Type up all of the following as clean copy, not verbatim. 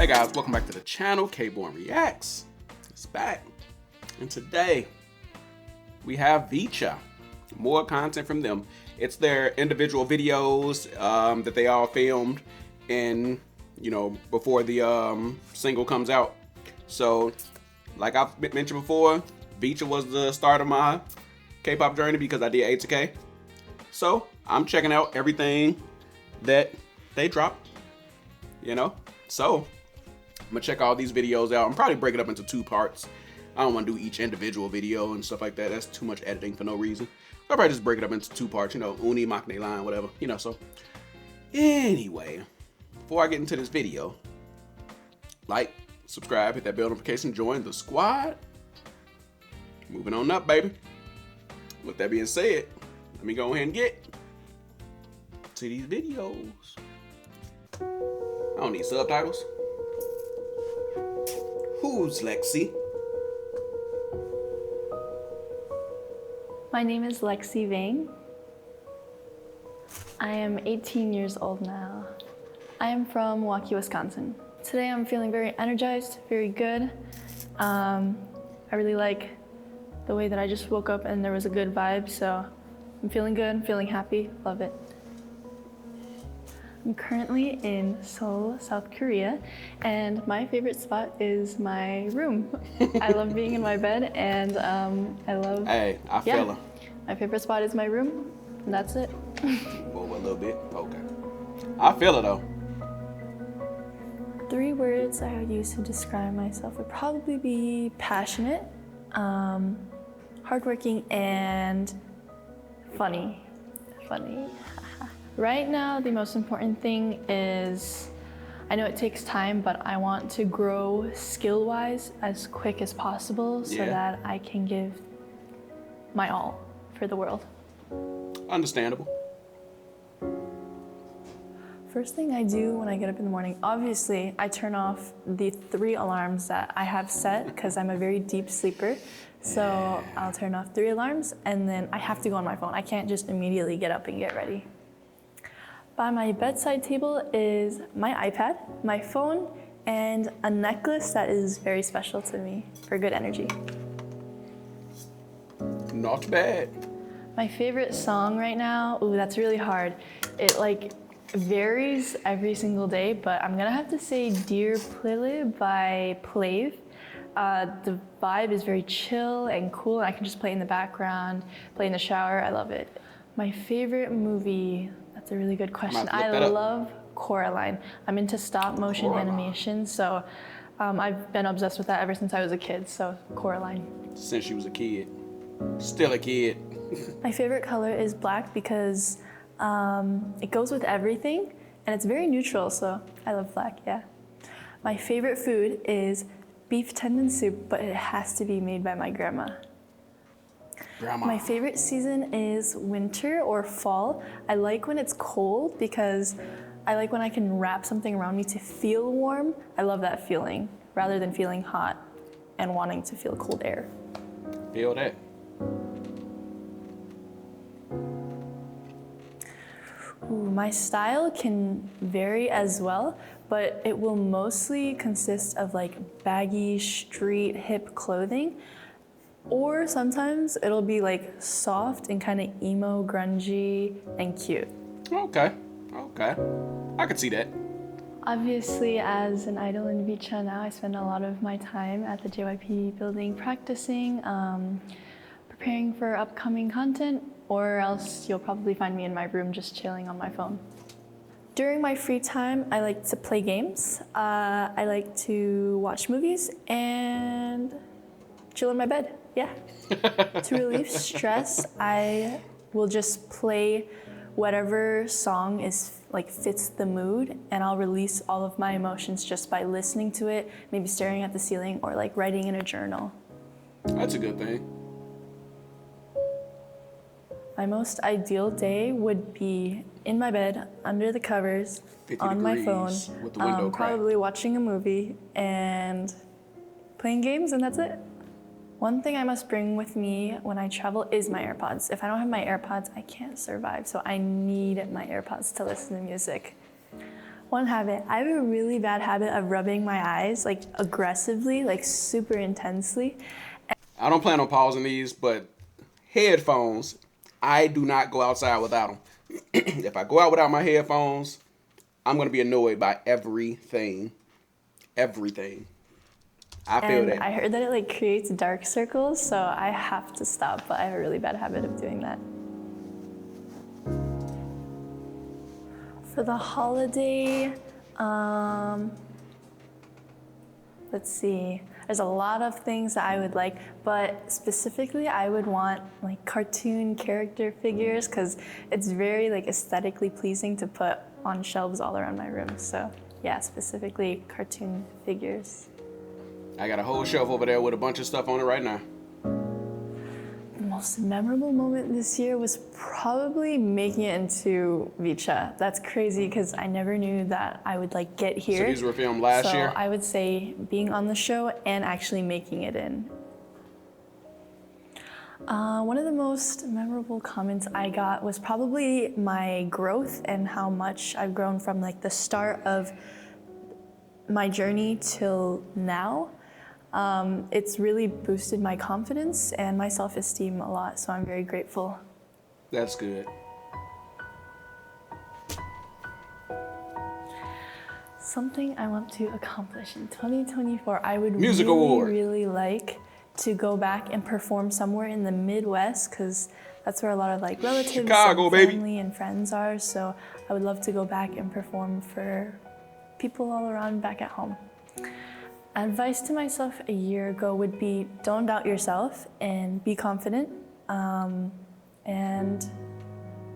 Hey guys, welcome back to the channel. K-Born Reacts. It's back. And today we have Vcha. More content from them. It's their individual videos that they all filmed and before the single comes out. So like I've mentioned before, Vcha was the start of my K-pop journey because I did A2K. So I'm checking out everything that they drop, So I'm gonna check all these videos out. I'm probably break it up into 2 parts. I don't want to do each individual video and stuff like that. That's too much editing for no reason. I'll probably just break it up into 2 parts, uni, maknae line, whatever, so. Anyway, before I get into this video, like, subscribe, hit that bell notification, join the squad. Moving on up, baby. With that being said, let me go ahead and get to these videos. I don't need subtitles. Who's Lexi? My name is Lexi Vang. I am 18 years old now. I am from Vcha, Wisconsin. Today I'm feeling very energized, very good. I really like the way that I just woke up and there was a good vibe, so I'm feeling good, I'm feeling happy, love it. I'm currently in Seoul, South Korea, and my favorite spot is my room. I love being in my bed, and I love... Hey, I feel her. My favorite spot is my room, and that's it. Well, a little bit, okay. I feel it though. 3 words I would use to describe myself would probably be passionate, hardworking, and funny. Right now, the most important thing is, I know it takes time, but I want to grow skill-wise as quick as possible so that I can give my all for the world. Understandable. First thing I do when I get up in the morning, obviously, I turn off the 3 alarms that I have set because I'm a very deep sleeper. So I'll turn off 3 alarms and then I have to go on my phone. I can't just immediately get up and get ready. By my bedside table is my iPad, my phone, and a necklace that is very special to me for good energy. Not bad. My favorite song right now, ooh, that's really hard. It varies every single day, but I'm gonna have to say Dear Plille by Plave. The vibe is very chill and cool, and I can just play in the background, play in the shower, I love it. My favorite movie, that's a really good question. I love Coraline. I'm into stop motion animation, so I've been obsessed with that ever since I was a kid, so Coraline. Since she was a kid. Still a kid. My favorite color is black because it goes with everything, and it's very neutral, so I love black, yeah. My favorite food is beef tendon soup, but it has to be made by my grandma. My favorite season is winter or fall. I like when it's cold because I like when I can wrap something around me to feel warm. I love that feeling, rather than feeling hot and wanting to feel cold air. Feel that. Ooh, my style can vary as well, but it will mostly consist of baggy, street, hip clothing. Or sometimes it'll be soft and kind of emo, grungy, and cute. Okay. I could see that. Obviously, as an idol in Vcha now, I spend a lot of my time at the JYP building practicing, preparing for upcoming content, or else you'll probably find me in my room just chilling on my phone. During my free time, I like to play games, I like to watch movies, and chill in my bed. Yeah. To relieve stress, I will just play whatever song fits the mood, and I'll release all of my emotions just by listening to it, maybe staring at the ceiling or writing in a journal. That's a good thing. My most ideal day would be in my bed, under the covers, on my phone, with the window probably watching a movie and playing games, and that's it. One thing I must bring with me when I travel is my AirPods. If I don't have my AirPods, I can't survive, so I need my AirPods to listen to music. One habit. I have a really bad habit of rubbing my eyes, like aggressively, like super intensely. I don't plan on pausing these, but headphones, I do not go outside without them. If I go out without my headphones, I'm going to be annoyed by everything. Everything. I feel And that. I heard that it like creates dark circles, so I have to stop, but I have a really bad habit of doing that. For the holiday, let's see. There's a lot of things that I would like, but specifically I would want like cartoon character figures because it's very like aesthetically pleasing to put on shelves all around my room. So yeah, specifically cartoon figures. I got a whole shelf over there with a bunch of stuff on it right now. The most memorable moment this year was probably making it into Vcha. That's crazy because I never knew that I would like get here. So these were filmed last year? So I would say being on the show and actually making it in. One of the most memorable comments I got was probably my growth and how much I've grown from like the start of my journey till now. It's really boosted my confidence and my self-esteem a lot, so I'm very grateful. That's good. Something I want to accomplish in 2024, I would Music award. really like to go back and perform somewhere in the Midwest because that's where a lot of like relatives Chicago, and baby. family and friends are. So I would love to go back and perform for people all around back at home. Advice to myself a year ago would be don't doubt yourself and be confident. And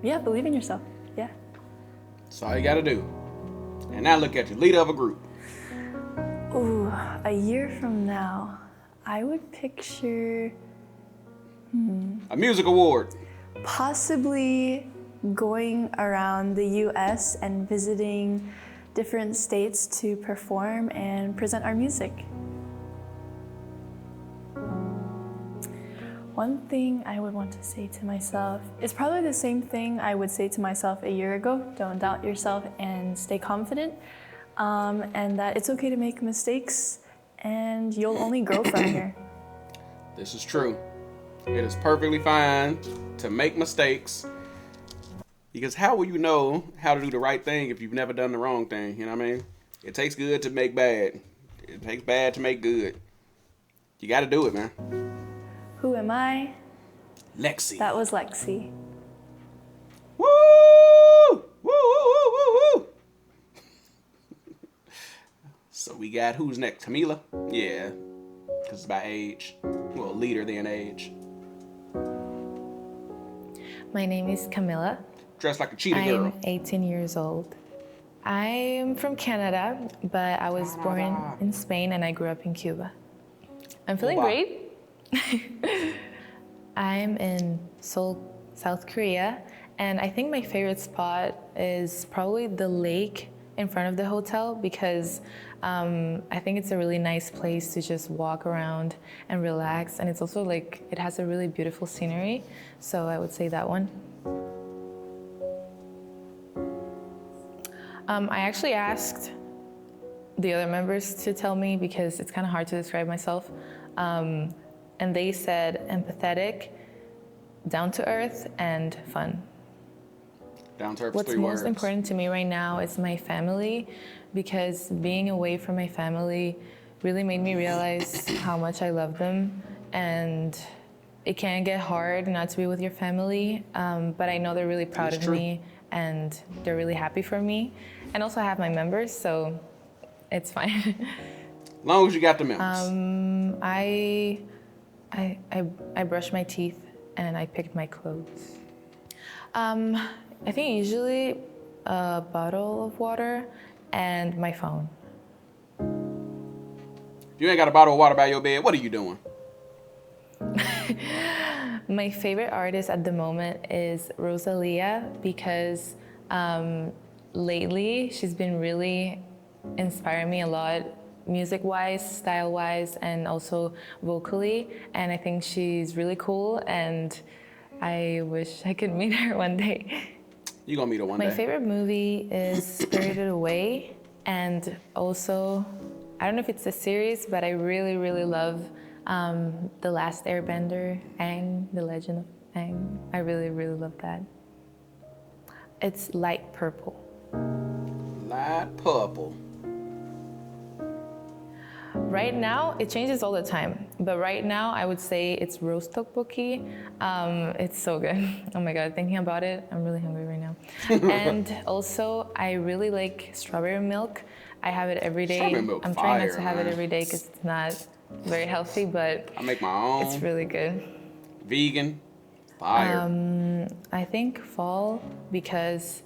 yeah, believe in yourself. Yeah. That's all you got to do. And now look at you, leader of a group. Ooh, a year from now, I would picture A music award. possibly going around the US and visiting different states to perform and present our music. One thing I would want to say to myself is probably the same thing I would say to myself a year ago. Don't doubt yourself and stay confident. And that it's okay to make mistakes and you'll only grow from here. This is true. It is perfectly fine to make mistakes. Because how will you know how to do the right thing if you've never done the wrong thing? You know what I mean? It takes good to make bad. It takes bad to make good. You got to do it, man. Who am I? Lexi. That was Lexi. Woo! Woo, woo, woo, woo, woo. So we got who's next? Camila? Yeah. Because it's by age. Well, leader than age. My name is Camila. Dressed like a cheetah girl. I'm 18 years old. I'm from Canada, but I was born in Spain and I grew up in Cuba. I'm feeling Wow. great. I'm in Seoul, South Korea, and I think my favorite spot is probably the lake in front of the hotel because I think it's a really nice place to just walk around and relax, and it's also like it has a really beautiful scenery, so I would say that one. I actually asked the other members to tell me because it's kind of hard to describe myself. And they said empathetic, down to earth, and fun. Down to earth, What's 3 words. most important to me right now is my family because being away from my family really made me realize how much I love them. And it can get hard not to be with your family, but I know they're really proud That's of true. me and they're really happy for me. And also I have my members, so it's fine. As long as you got the members. I brushed my teeth and I picked my clothes. I think usually a bottle of water and my phone. If you ain't got a bottle of water by your bed, what are you doing? My favorite artist at the moment is Rosalia because lately she's been really inspiring me a lot, music-wise, style-wise, and also vocally. And I think she's really cool and I wish I could meet her one day. You gonna meet her one My day. favorite movie is Spirited Away, and also, I don't know if it's a series, but I really, really love The Last Airbender, Aang, The Legend of Aang. I really, really love that. It's light purple. Light purple. Right now, it changes all the time, but right now I would say it's roast tteokbokki. It's so good. Oh my God, thinking about it, I'm really hungry right now. And also, I really like strawberry milk. I have it every day. Strawberry milk I'm trying not fire, to have man. it every day because it's not very healthy, but I make my own. it's really good. Vegan. Fire. I think fall because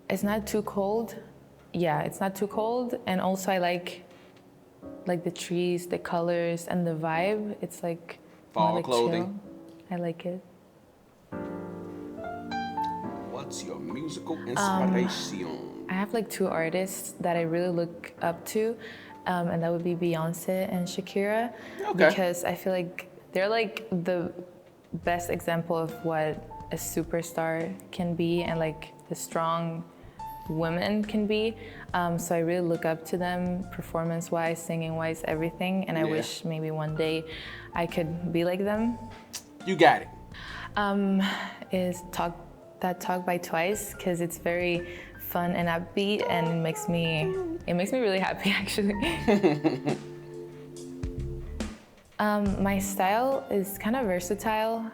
it's not too cold. Yeah, it's not too cold, and also I like the trees, the colors, and the vibe. It's like Fall more like clothing. chill. I like it. What's your musical inspiration? I have like two artists that I really look up to, and that would be Beyonce and Shakira, Okay. because I feel like they're like the best example of what a superstar can be and like the strong women can be. So I really look up to them performance-wise, singing-wise, everything, and I Yeah. wish maybe one day I could be like them. You got it. Is Talk by Twice, because it's very fun and upbeat, and it makes me really happy actually. My style is kind of versatile.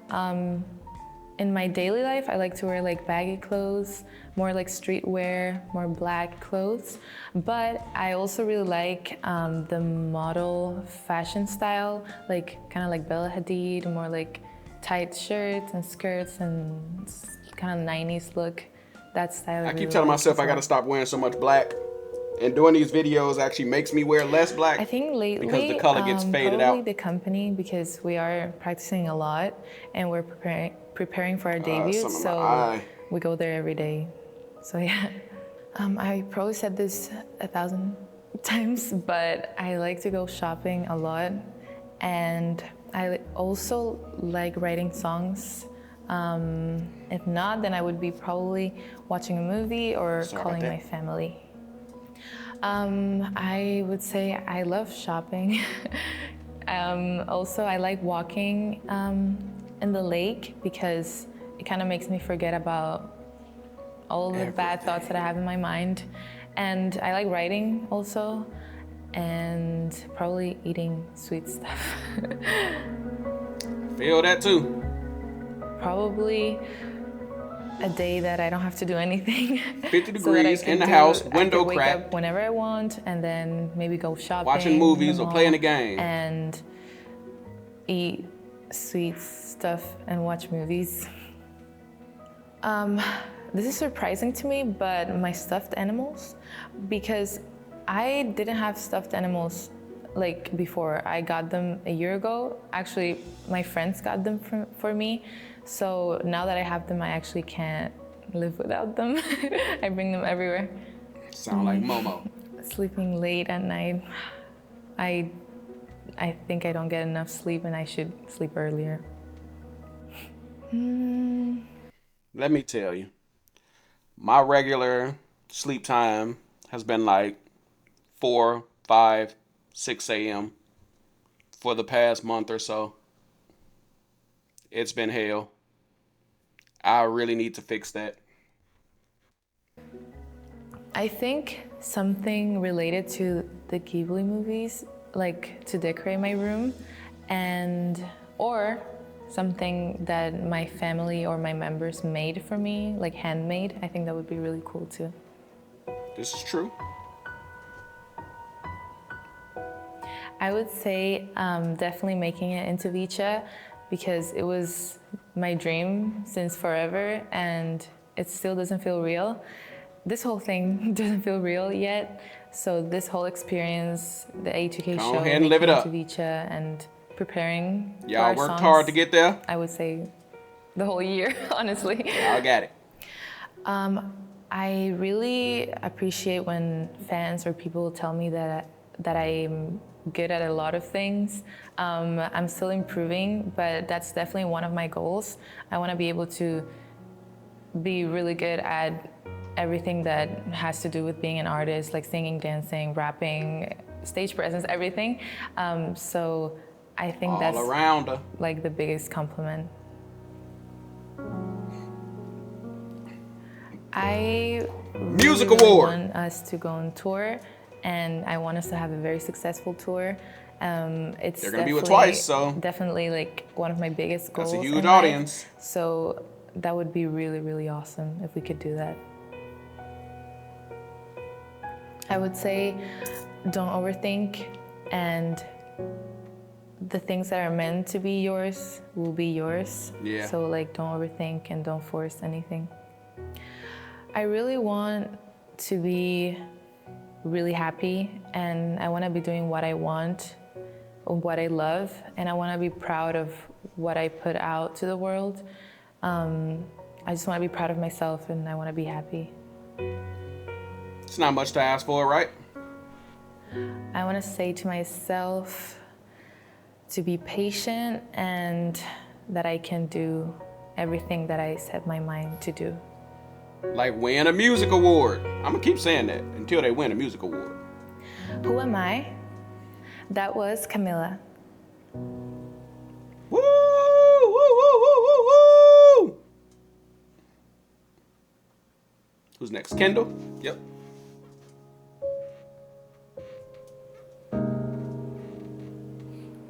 In my daily life, I like to wear like baggy clothes, more like streetwear, more black clothes. But I also really like the model fashion style, like kind of like Bella Hadid, more like tight shirts and skirts and kind of 90s look. That style. I keep telling myself I gotta stop wearing so much black. And doing these videos actually makes me wear less black. I think lately, because the color gets faded probably out. the company, because we are practicing a lot and we're preparing for our debut, some of my so eye. we go there every day. So yeah, I probably said this 1,000 times, but I like to go shopping a lot, and I also like writing songs. If not, then I would be probably watching a movie or Sorry about calling that. my family. I would say I love shopping. Also, I like walking in the lake because it kind of makes me forget about all the bad thoughts that I have in my mind. And I like writing also, and probably eating sweet stuff. Feel that too. Probably a day that I don't have to do anything. 50 So that I degrees can in the house, I window can wake cracked. up whenever I want, and then maybe go shopping, Watching in movies the or playing mall, a game. and eat sweet stuff and watch movies. This is surprising to me, but my stuffed animals, because I didn't have stuffed animals like before. I got them a year ago. Actually, my friends got them for me. So now that I have them, I actually can't live without them. I bring them everywhere. Sound like Momo. Sleeping late at night. I think I don't get enough sleep and I should sleep earlier. Let me tell you. My regular sleep time has been like 4, 5, 6 a.m. for the past month or so. It's been hell. I really need to fix that. I think something related to the Ghibli movies, like to decorate my room, or something that my family or my members made for me, like handmade. I think that would be really cool too. This is true. I would say definitely making it into Vcha, because it was my dream since forever and it still doesn't feel real. This whole thing doesn't feel real yet. So this whole experience, the A2K Go show, ahead and live it up. to Vcha and preparing for Y'all our worked songs, hard to get there. I would say the whole year, honestly. Y'all got it. I really appreciate when fans or people tell me that I'm good at a lot of things. I'm still improving, but that's definitely one of my goals. I want to be able to be really good at everything that has to do with being an artist, like singing, dancing, rapping, stage presence, everything. So I think All that's around her. like the biggest compliment. I Music really award. want us to go on tour, and I want us to have a very successful tour. It's They're gonna be with definitely- Twice, so definitely like one of my biggest goals. that's a huge in life. audience. So that would be really, really awesome if we could do that. I would say don't overthink, and the things that are meant to be yours will be yours. Yeah. So like don't overthink and don't force anything. I really want to be really happy, and I want to be doing what I want, what I love, and I want to be proud of what I put out to the world. I just want to be proud of myself, and I want to be happy. It's not much to ask for, right? I want to say to myself to be patient and that I can do everything that I set my mind to do. Like win a music award. I'm gonna keep saying that until they win a music award. Who am I? That was Camila. Woo! Woo! Woo! Woo! Woo! Woo! Who's next? Kendall? Yep.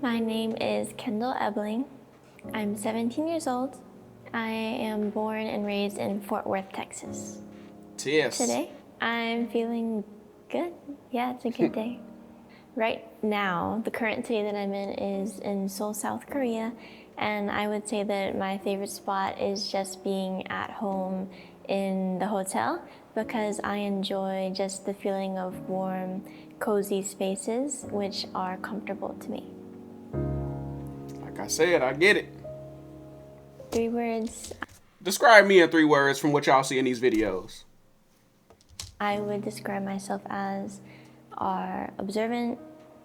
My name is Kendall Ebling. I'm 17 years old. I am born and raised in Fort Worth, Texas. Yes. Today, I'm feeling good. Yeah, it's a good day. Right now, the current city that I'm in is in Seoul, South Korea, and I would say that my favorite spot is just being at home in the hotel because I enjoy just the feeling of warm, cozy spaces which are comfortable to me. Like I said, I get it. 3 words. Describe me in 3 words from what y'all see in these videos. I would describe myself as are observant,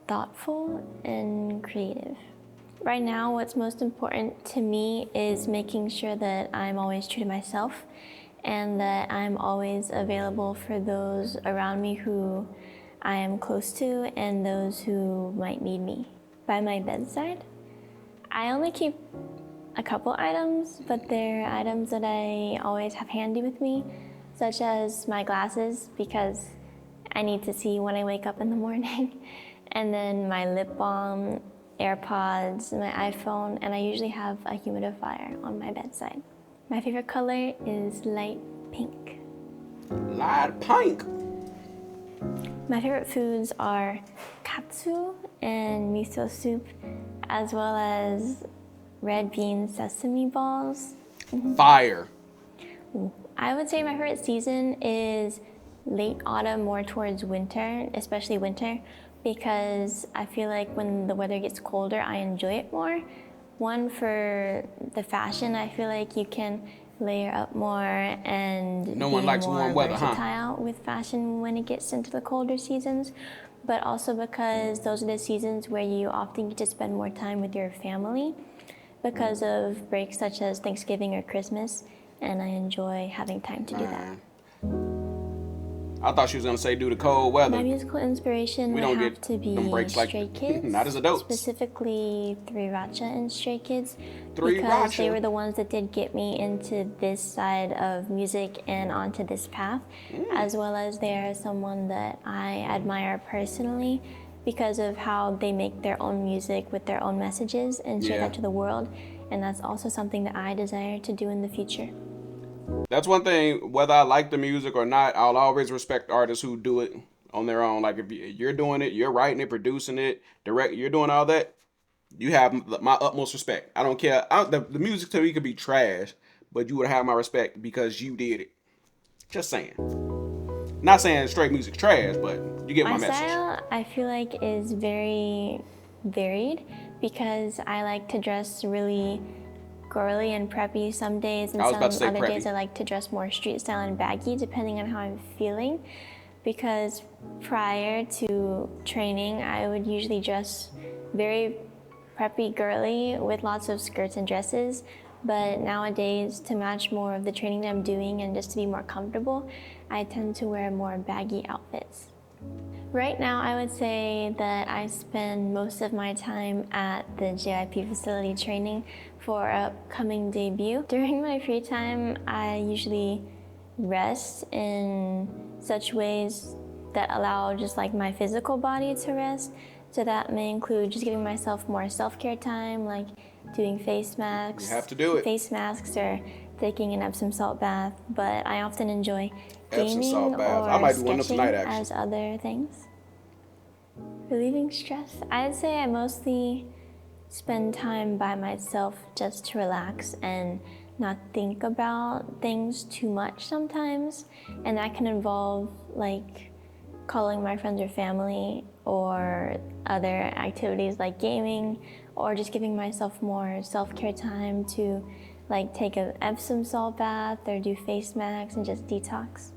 thoughtful, and creative. Right now, what's most important to me is making sure that I'm always true to myself and that I'm always available for those around me who I am close to and those who might need me. By my bedside, I only keep a couple items, but they're items that I always have handy with me, such as my glasses because I need to see when I wake up in the morning, and then my lip balm, AirPods, my iPhone, and I usually have a humidifier on my bedside. My favorite color is light pink. Light pink. My favorite foods are katsu and miso soup, as well as red bean sesame balls. Fire. I would say my favorite season is late autumn, more towards winter, especially winter, because I feel like when the weather gets colder, I enjoy it more. One, for the fashion, I feel like you can layer up more and No one be likes more warm weather, huh? versatile with fashion when it gets into the colder seasons. But also because those are the seasons where you often get to spend more time with your family because of breaks such as Thanksgiving or Christmas, and I enjoy having time to do that. I thought she was gonna say due to cold weather. My musical inspiration We would don't have get to be them breaks like Stray Kids, not as adults. specifically Vcha and Stray Kids, 3 because they Vcha. were the ones that did get me into this side of music and onto this path, as well as they are someone that I admire personally because of how they make their own music with their own messages and share Yeah. that to the world, and that's also something that I desire to do in the future. That's one thing, whether I like the music or not, I'll always respect artists who do it on their own. Like if you're doing it, you're writing it, producing it, you're doing all that, you have my utmost respect. I don't care. The music to me could be trash, but you would have my respect because you did it. Just saying. Not saying straight music's trash, but you get my message. Style, I feel like, is very varied because I like to dress really girly and preppy some days, and I was about to say some other preppy. days I like to dress more street style and baggy depending on how I'm feeling. Because prior to training, I would usually dress very preppy girly with lots of skirts and dresses. But nowadays, to match more of the training that I'm doing and just to be more comfortable, I tend to wear more baggy outfits. Right now, I would say that I spend most of my time at the JYP facility training for our upcoming debut. During my free time, I usually rest in such ways that allow just like my physical body to rest. So that may include just giving myself more self-care time, like doing face masks. You have to do it. Face masks or taking an Epsom salt bath. But I often enjoy Epsom gaming salt bath. or I might do one of sketching them tonight, actually. as other things. Relieving stress. I'd say I mostly spend time by myself just to relax and not think about things too much sometimes. And that can involve like calling my friends or family or other activities like gaming or just giving myself more self-care time to like take an Epsom salt bath or do face masks and just detox.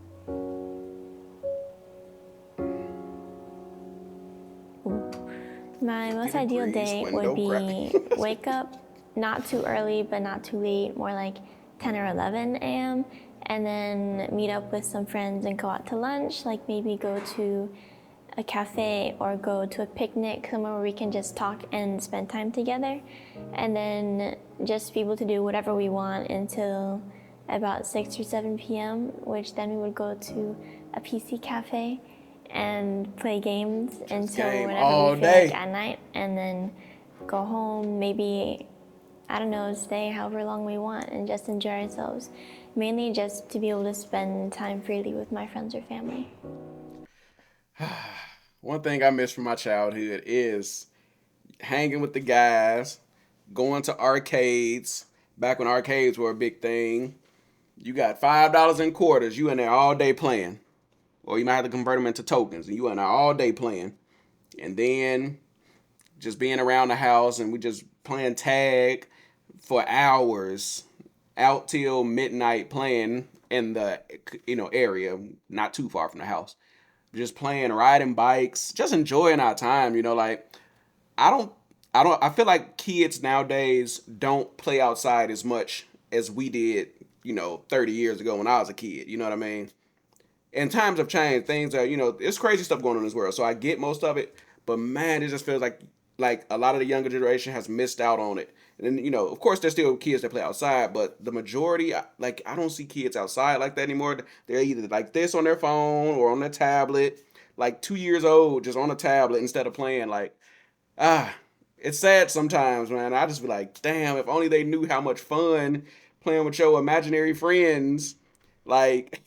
My most ideal day would be wake up not too early but not too late, more like 10 or 11 a.m. and then meet up with some friends and go out to lunch, like maybe go to a cafe or go to a picnic somewhere where we can just talk and spend time together, and then just be able to do whatever we want until about 6 or 7 p.m., which then we would go to a PC cafe and play games until whenever we feel like at night, and then go home, maybe, I don't know, stay however long we want and just enjoy ourselves. Mainly just to be able to spend time freely with my friends or family. One thing I miss from my childhood is hanging with the guys, going to arcades, back when arcades were a big thing. You got $5 in quarters, you in there all day playing. Or you might have to convert them into tokens, and you in there all day playing. And then just being around the house, and we just playing tag for hours, out till midnight playing in the area, not too far from the house. Just playing, riding bikes, just enjoying our time, like I feel like kids nowadays don't play outside as much as we did, 30 years ago when I was a kid, you know what I mean? And times have changed. Things are, it's crazy stuff going on in this world. So I get most of it, but man, it just feels like a lot of the younger generation has missed out on it. And then, of course, there's still kids that play outside, but the majority, I don't see kids outside like that anymore. They're either like this on their phone or on their tablet, like 2 years old, just on a tablet instead of playing. It's sad sometimes, man. I just be like, damn, if only they knew how much fun playing with your imaginary friends, like,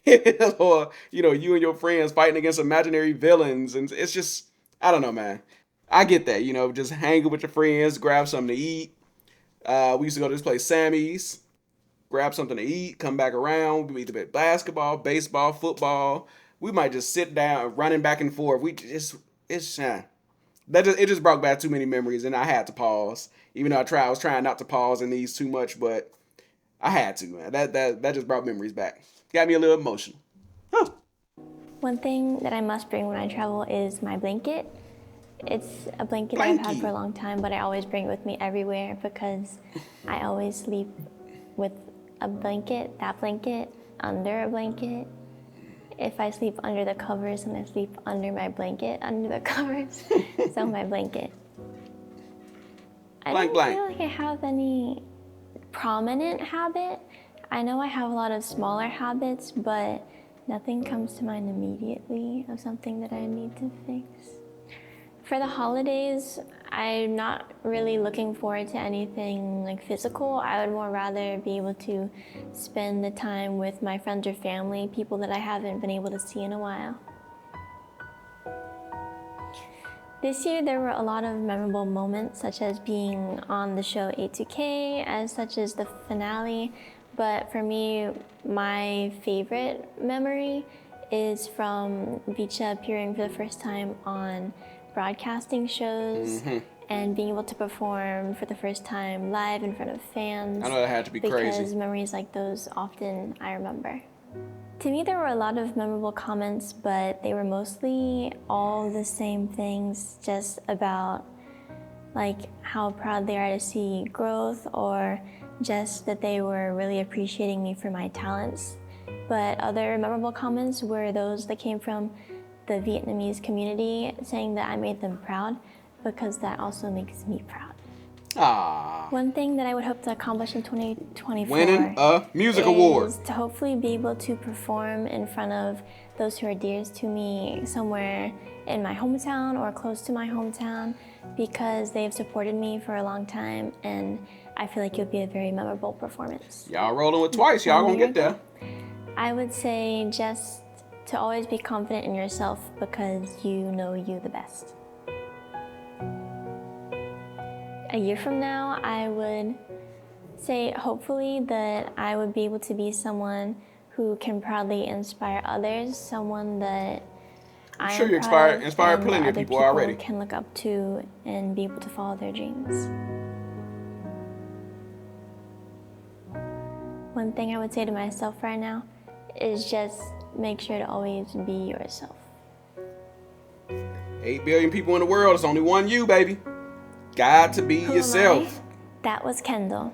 or, you and your friends fighting against imaginary villains. And it's just, I don't know, man. I get that, just hanging with your friends, grab something to eat. We used to go to this place, Sammy's, grab something to eat, come back around. We either play basketball, baseball, football. We might just sit down, running back and forth. It just brought back too many memories, and I had to pause. Even though I was trying not to pause in these too much, but I had to, man. That just brought memories back. Got me a little emotional. Huh. One thing that I must bring when I travel is my blanket. It's a blanket I've had for a long time, but I always bring it with me everywhere because I always sleep with a blanket, that blanket, under a blanket. If I sleep under the covers, and I sleep under my blanket, under the covers, so my blanket. I don't feel like I have any prominent habit. I know I have a lot of smaller habits, but nothing comes to mind immediately of something that I need to fix. For the holidays, I'm not really looking forward to anything like physical. I would more rather be able to spend the time with my friends or family, people that I haven't been able to see in a while. This year there were a lot of memorable moments, such as being on the show A2K, as such as the finale. But for me, my favorite memory is from Vcha appearing for the first time on broadcasting shows and being able to perform for the first time live in front of fans. I know that had to be crazy. Because memories like those often I remember. To me, there were a lot of memorable comments, but they were mostly all the same things, just about like how proud they are to see growth or just that they were really appreciating me for my talents. But other memorable comments were those that came from the Vietnamese community saying that I made them proud, because that also makes me proud. Ah. One thing that I would hope to accomplish in 2024 Winning a music award. is to hopefully be able to perform in front of those who are dearest to me somewhere in my hometown or close to my hometown, because they've supported me for a long time, and I feel like it'll be a very memorable performance. Y'all rolling with twice. Y'all gonna get there. I would say just to always be confident in yourself, because you know you the best. A year from now, I would say hopefully that I would be able to be someone who can proudly inspire others, someone that I'm sure you inspired plenty of people already. Can look up to and be able to follow their dreams. One thing I would say to myself right now is just make sure to always be yourself. 8 billion people in the world. It's only one you, baby. Got to be Who am yourself. I? That was Kendall.